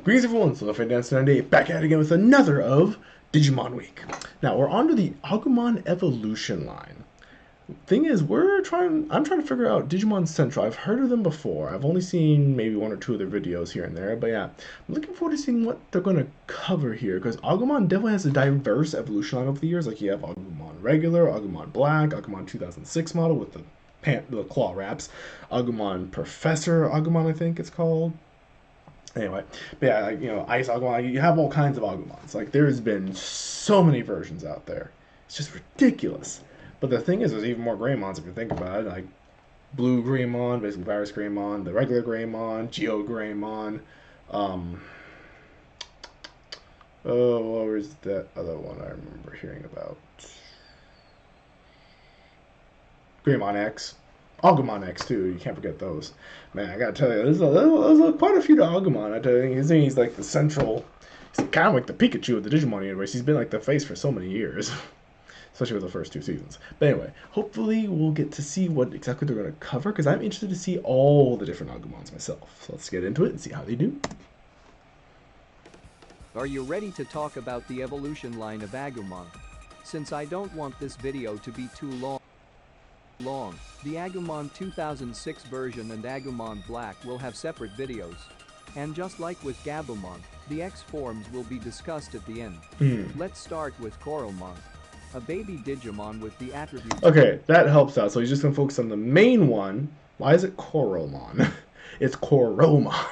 Greetings everyone, so Condensed 98 back at it again with another of Digimon Week. Now we're on to the Agumon evolution line. Thing is, I'm trying to figure out Digimon Central. I've heard of them before. I've only seen maybe one or two of their videos here and there, but yeah, I'm looking forward to seeing what they're gonna cover here because Agumon definitely has a diverse evolution line over the years. Like you have Agumon regular, Agumon black, Agumon 2006 model with the claw wraps, Agumon Professor Agumon I think it's called. Anyway, but yeah, like, Ice Agumon, you have all kinds of Agumons. Like, there's been so many versions out there. It's just ridiculous. But the thing is, there's even more Greymons if you think about it. Like, Blue Greymon, basically Virus Greymon, the regular Greymon, Geo Greymon. Um, oh, what was that other one I remember hearing about? Greymon X. Agumon X too. You can't forget those. Man, I gotta tell you, there's quite a few to Agumon. I tell you, he's like the central. He's kind of like the Pikachu of the Digimon universe. He's been like the face for so many years, especially with the first two seasons. But anyway, hopefully we'll get to see what exactly they're gonna cover because I'm interested to see all the different Agumons myself. So let's get into it and see how they do. Are you ready to talk about the evolution line of Agumon? Since I don't want this video to be too long, the Agumon 2006 version and Agumon Black will have separate videos. And just like with Gabumon, the X forms will be discussed at the end. Let's start with Coromon, a baby Digimon with the attributes. Okay, that helps out. So he's just gonna focus on the main one. Why is it Coromon? It's Coromon.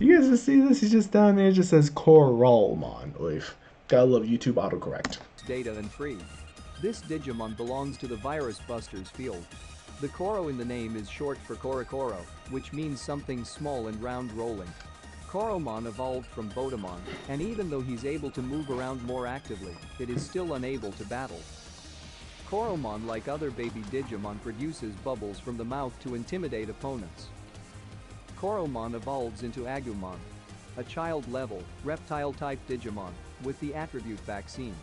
You guys just see this? He's just down there. It just says Coromon. Oif. Gotta love YouTube autocorrect. Data and free. This Digimon belongs to the Virus Busters field. The Koro in the name is short for Korokoro, which means something small and round rolling. Koromon evolved from Botamon, and even though he's able to move around more actively, it is still unable to battle. Koromon, like other baby Digimon, produces bubbles from the mouth to intimidate opponents. Koromon evolves into Agumon, a child-level, reptile-type Digimon, with the attribute vaccine.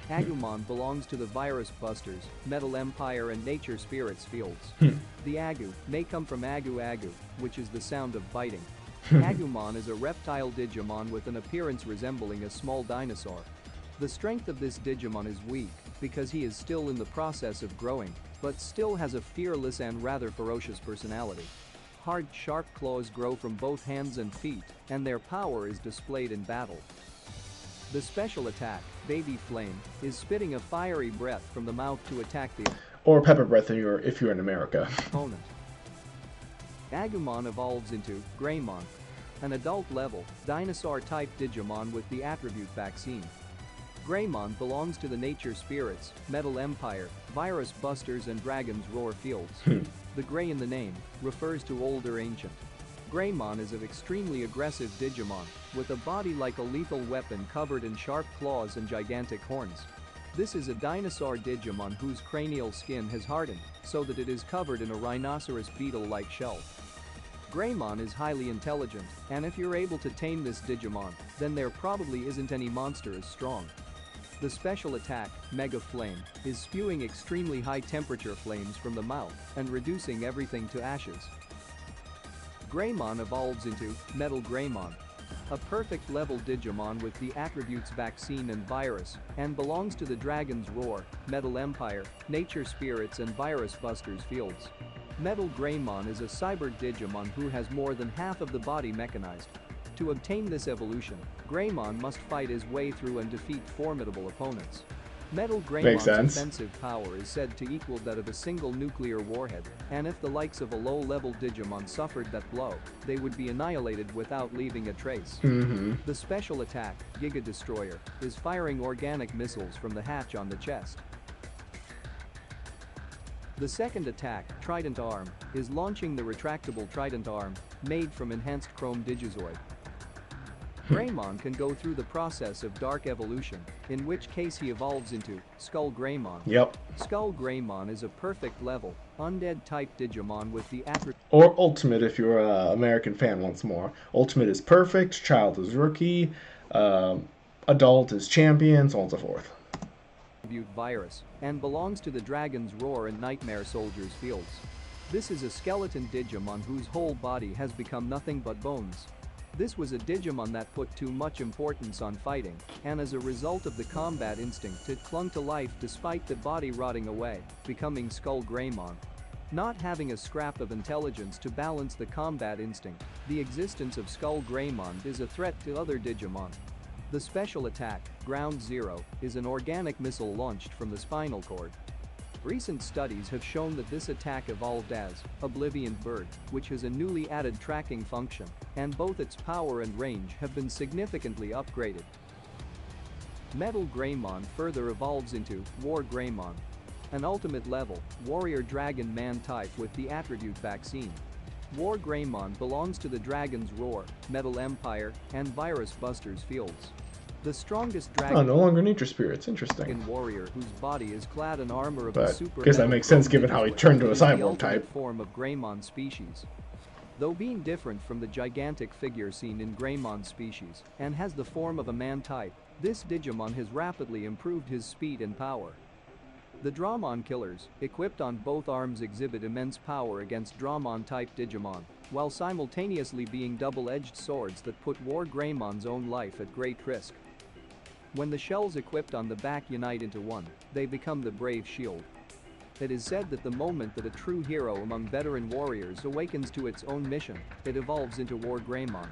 Agumon belongs to the Virus Busters, Metal Empire and Nature Spirits fields. The Agu may come from Agu, which is the sound of biting. Agumon is a reptile Digimon with an appearance resembling a small dinosaur. The strength of this Digimon is weak because he is still in the process of growing, but still has a fearless and rather ferocious personality. Hard, sharp claws grow from both hands and feet, and their power is displayed in battle. The special attack, Baby Flame, is spitting a fiery breath from the mouth to attack the Or pepper breath if you're in America. opponent. Agumon evolves into Greymon, an adult-level, dinosaur-type Digimon with the attribute vaccine. Greymon belongs to the Nature Spirits, Metal Empire, Virus Busters and Dragon's Roar fields. The Grey in the name refers to older ancient. Greymon is an extremely aggressive Digimon, with a body like a lethal weapon covered in sharp claws and gigantic horns. This is a dinosaur Digimon whose cranial skin has hardened, so that it is covered in a rhinoceros beetle-like shell. Greymon is highly intelligent, and if you're able to tame this Digimon, then there probably isn't any monster as strong. The special attack, Mega Flame, is spewing extremely high temperature flames from the mouth and reducing everything to ashes. Greymon evolves into Metal Greymon, a perfect level Digimon with the attributes vaccine and virus, and belongs to the Dragon's Roar, Metal Empire, Nature Spirits and Virus Busters fields. Metal Greymon is a cyber Digimon who has more than half of the body mechanized. To obtain this evolution, Greymon must fight his way through and defeat formidable opponents. Metal Greymon's offensive power is said to equal that of a single nuclear warhead, and if the likes of a low-level Digimon suffered that blow, they would be annihilated without leaving a trace. The special attack, Giga Destroyer, is firing organic missiles from the hatch on the chest. The second attack, Trident Arm, is launching the retractable Trident Arm, made from enhanced Chrome Digizoid. Greymon can go through the process of dark evolution, in which case he evolves into Skull Greymon. Skull Greymon is a perfect level, undead-type Digimon with the attribute. Or Ultimate if you're an American fan once more. Ultimate is perfect, Child is rookie, Adult is champion, so on and so forth. Virus, and belongs to the Dragon's Roar and Nightmare Soldiers fields. This is a skeleton Digimon whose whole body has become nothing but bones. This was a Digimon that put too much importance on fighting, and as a result of the combat instinct it clung to life despite the body rotting away, becoming Skull Greymon. Not having a scrap of intelligence to balance the combat instinct, the existence of Skull Greymon is a threat to other Digimon. The special attack, Ground Zero, is an organic missile launched from the spinal cord. Recent studies have shown that this attack evolved as Oblivion Bird, which has a newly added tracking function, and both its power and range have been significantly upgraded. Metal Greymon further evolves into War Greymon, an ultimate level, warrior dragon man type with the attribute vaccine. War Greymon belongs to the Dragon's Roar, Metal Empire, and Virus Busters fields. The strongest Oh, dragon no longer nature spirits. Interesting. warrior whose body is clad in armor of the But super guess that metal makes sense chrome given how he Digizord, turned to a is the cyborg ultimate type. form of Greymon species. Though being different from the gigantic figure seen in Greymon species and has the form of a man type, this Digimon has rapidly improved his speed and power. The Dramon killers, equipped on both arms, exhibit immense power against Dramon-type Digimon, while simultaneously being double-edged swords that put War Greymon's own life at great risk. When the shells equipped on the back unite into one, they become the Brave Shield. It is said that the moment that a true hero among veteran warriors awakens to its own mission, it evolves into War Greymon.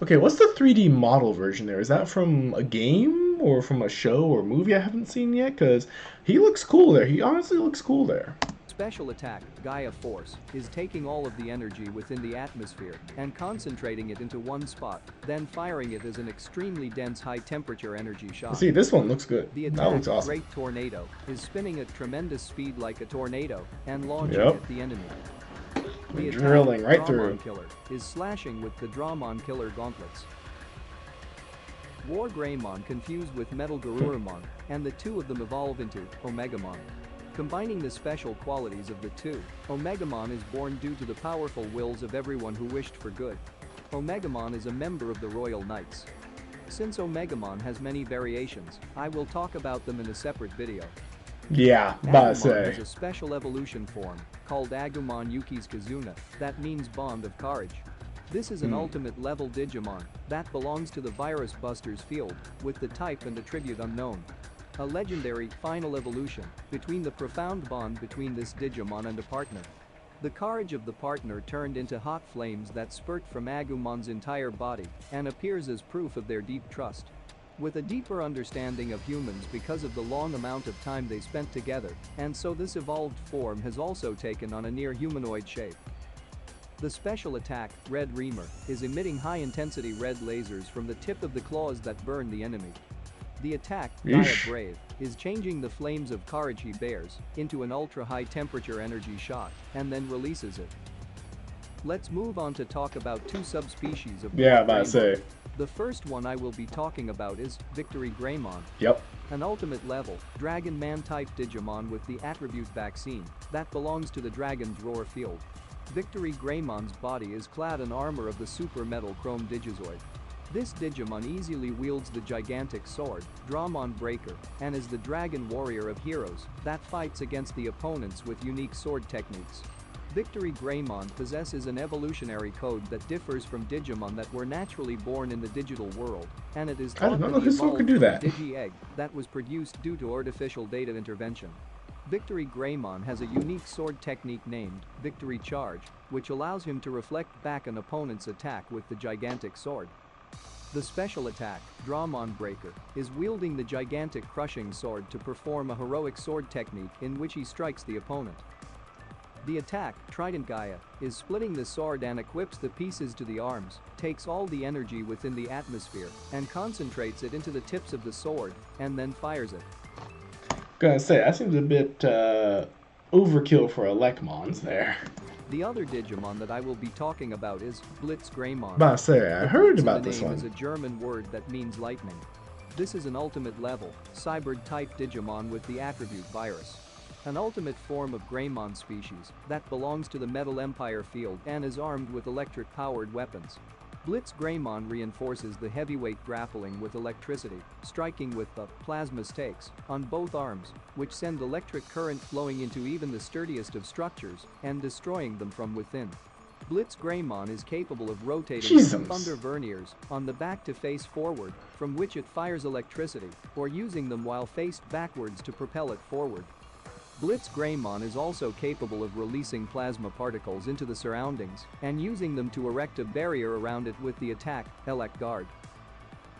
Okay, what's the 3D model version there? Is that from a game or from a show or movie I haven't seen yet? Because he looks cool there. He honestly looks cool there. Special attack, Gaia Force, is taking all of the energy within the atmosphere and concentrating it into one spot, then firing it as an extremely dense high-temperature energy shot. See, this one looks good. The That attack, looks awesome. Great Tornado, is spinning at tremendous speed like a tornado and launching Yep. at the enemy. The attack, Drilling right Dramon through. Killer, is slashing with the Dramon Killer gauntlets. War Greymon confused with Metal Garurumon, and the two of them evolve into Omegamon. Combining the special qualities of the two, Omegamon is born due to the powerful wills of everyone who wished for good. Omegamon is a member of the Royal Knights. Since Omegamon has many variations, I will talk about them in a separate video. Yeah, about to Agumon say. is a special evolution form, called Agumon Yuki's Kazuna, that means Bond of Courage. This is an ultimate level Digimon that belongs to the Virus Busters field, with the type and attribute unknown. A legendary final evolution between the profound bond between this Digimon and a partner. The courage of the partner turned into hot flames that spurt from Agumon's entire body and appears as proof of their deep trust. With a deeper understanding of humans because of the long amount of time they spent together, and so this evolved form has also taken on a near humanoid shape. The special attack, Red Reamer, is emitting high-intensity red lasers from the tip of the claws that burn the enemy. The attack, Gaia Yeesh. Brave, is changing the flames of courage he bears into an ultra-high temperature energy shot and then releases it. Let's move on to talk about two subspecies of Yeah, War about to Greymon. say. The first one I will be talking about is Victory Greymon, Yep. an ultimate level, Dragon Man-type Digimon with the attribute vaccine that belongs to the Dragon's Roar field. Victory Greymon's body is clad in armor of the Super Metal Chrome Digizord. This Digimon easily wields the gigantic sword, Dramon Breaker, and is the Dragon Warrior of Heroes that fights against the opponents with unique sword techniques. Victory Greymon possesses an evolutionary code that differs from Digimon that were naturally born in the digital world, and it is I thought did not that know he his sword evolved could do from a that. Digi-Egg that was produced due to artificial data intervention. Victory Greymon has a unique sword technique named Victory Charge, which allows him to reflect back an opponent's attack with the gigantic sword. The special attack, Dramon Breaker, is wielding the gigantic crushing sword to perform a heroic sword technique in which he strikes the opponent. The attack, Trident Gaia, is splitting the sword and equips the pieces to the arms, takes all the energy within the atmosphere, and concentrates it into the tips of the sword, and then fires it. Gonna say, that seems a bit overkill for Elecmons there. The other Digimon that I will be talking about is Blitz Greymon. About to say, I The heard Blitz in about the this name is one. a German word that means lightning. This is an ultimate level, Cyberd-type Digimon with the attribute Virus. An ultimate form of Greymon species that belongs to the Metal Empire field and is armed with electric-powered weapons. Blitz Greymon reinforces the heavyweight grappling with electricity, striking with the plasma stakes on both arms, which send electric current flowing into even the sturdiest of structures and destroying them from within. Blitz Greymon is capable of rotating Jesus. the thunder verniers on the back to face forward, from which it fires electricity, or using them while faced backwards to propel it forward. Blitz Greymon is also capable of releasing plasma particles into the surroundings and using them to erect a barrier around it with the attack, Elect Guard.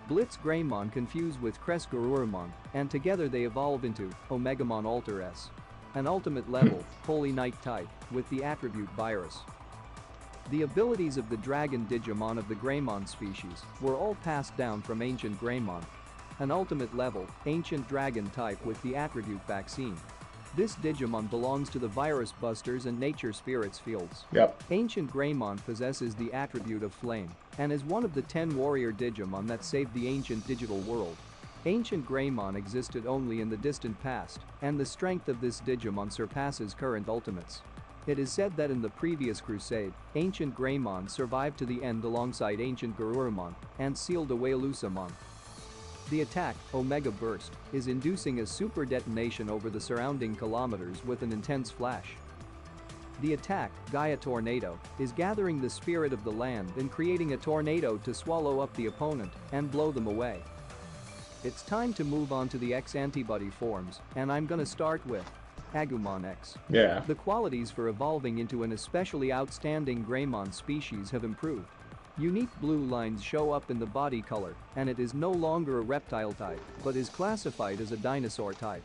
Blitz Greymon confuse with Kresgarurumon, and together they evolve into Omegamon Alter S, an ultimate level, Holy Knight type, with the attribute Virus. The abilities of the Dragon Digimon of the Greymon species were all passed down from Ancient Greymon, an ultimate level, Ancient Dragon type with the attribute Vaccine. This Digimon belongs to the Virus Busters and Nature Spirits fields. Yep. Ancient Greymon possesses the attribute of Flame and is one of the 10 warrior Digimon that saved the ancient digital world. Ancient Greymon existed only in the distant past, and the strength of this Digimon surpasses current ultimates. It is said that in the previous crusade, Ancient Greymon survived to the end alongside Ancient Garurumon and sealed away Elusamon. The attack, Omega Burst, is inducing a super detonation over the surrounding kilometers with an intense flash. The attack, Gaia Tornado, is gathering the spirit of the land and creating a tornado to swallow up the opponent and blow them away. It's time to move on to the X antibody forms, and I'm gonna start with Agumon X. Yeah. The qualities for evolving into an especially outstanding Greymon species have improved. Unique blue lines show up in the body color, and it is no longer a reptile type, but is classified as a dinosaur type.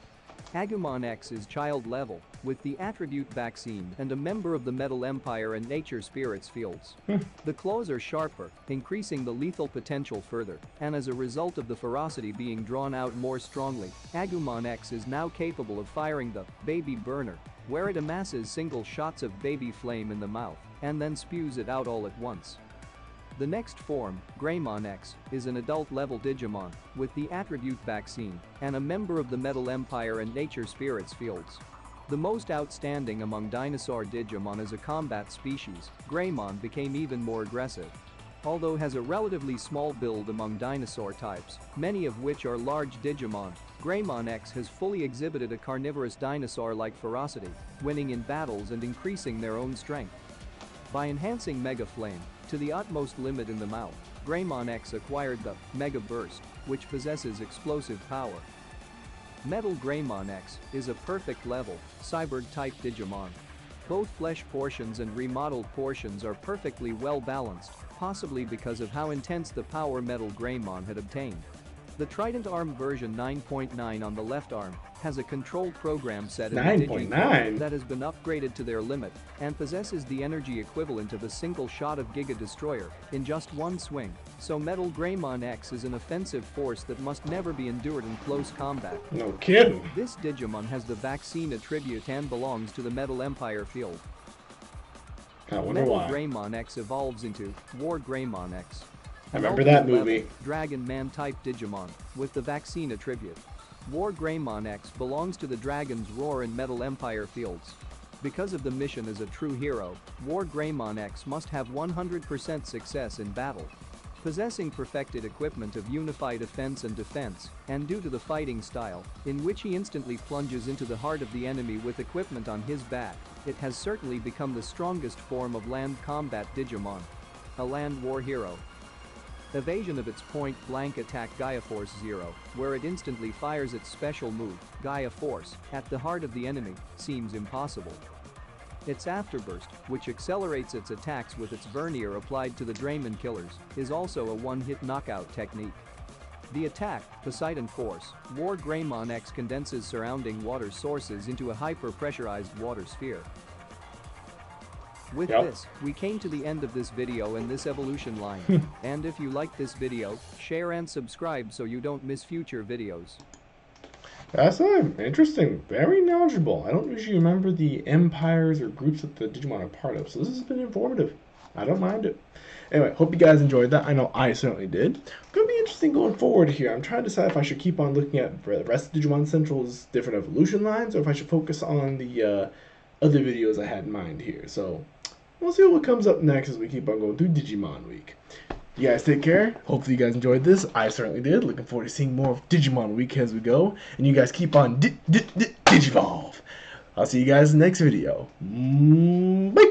Agumon X is child level, with the attribute Vaccine and a member of the Metal Empire and Nature Spirits fields. The claws are sharper, increasing the lethal potential further, and as a result of the ferocity being drawn out more strongly, Agumon X is now capable of firing the Baby Burner, where it amasses single shots of baby flame in the mouth, and then spews it out all at once. The next form, Greymon X, is an adult-level Digimon with the attribute Vaccine and a member of the Metal Empire and Nature Spirits fields. The most outstanding among dinosaur Digimon as a combat species, Greymon became even more aggressive. Although has a relatively small build among dinosaur types, many of which are large Digimon, Greymon X has fully exhibited a carnivorous dinosaur-like ferocity, winning in battles and increasing their own strength. By enhancing Mega Flame to the utmost limit in the mouth, Greymon X acquired the Mega Burst, which possesses explosive power. Metal Greymon X is a perfect level, Cyborg-type Digimon. Both flesh portions and remodeled portions are perfectly well balanced, possibly because of how intense the power Metal Greymon had obtained. The Trident Arm version 9.9 on the left arm has a control program set in the 9.9 that has been upgraded to their limit and possesses the energy equivalent of a single shot of Giga Destroyer in just one swing, so Metal Greymon X is an offensive force that must never be endured in close combat. No kidding. This Digimon has the Vaccine attribute and belongs to the Metal Empire field. I wonder Metal why. Greymon X evolves into War Greymon X. I remember that Ultimate movie. level Dragon Man type Digimon with the Vaccine attribute. War Greymon X belongs to the Dragon's Roar and Metal Empire fields. Because of the mission as a true hero, War Greymon X must have 100% success in battle. Possessing perfected equipment of unified offense and defense, and due to the fighting style, in which he instantly plunges into the heart of the enemy with equipment on his back, it has certainly become the strongest form of land combat Digimon. A land war hero. Evasion of its point-blank attack Gaia Force 0, where it instantly fires its special move, Gaia Force, at the heart of the enemy, seems impossible. Its Afterburst, which accelerates its attacks with its vernier applied to the Draymon killers, is also a one-hit knockout technique. The attack, Poseidon Force, War Greymon X condenses surrounding water sources into a hyper-pressurized water sphere. With this, we came to the end of this video and this evolution line. And if you like this video, share and subscribe so you don't miss future videos. That's interesting. Very knowledgeable. I don't usually remember the empires or groups that the Digimon are part of, so this has been informative. I don't mind it. Anyway, hope you guys enjoyed that. I know I certainly did. It's going to be interesting going forward here. I'm trying to decide if I should keep on looking at the rest of Digimon Central's different evolution lines, or if I should focus on the other videos I had in mind here. So we'll see what comes up next as we keep on going through Digimon Week. You guys take care. Hopefully you guys enjoyed this. I certainly did. Looking forward to seeing more of Digimon Week as we go. And you guys keep on Digivolve. I'll see you guys in the next video. Bye.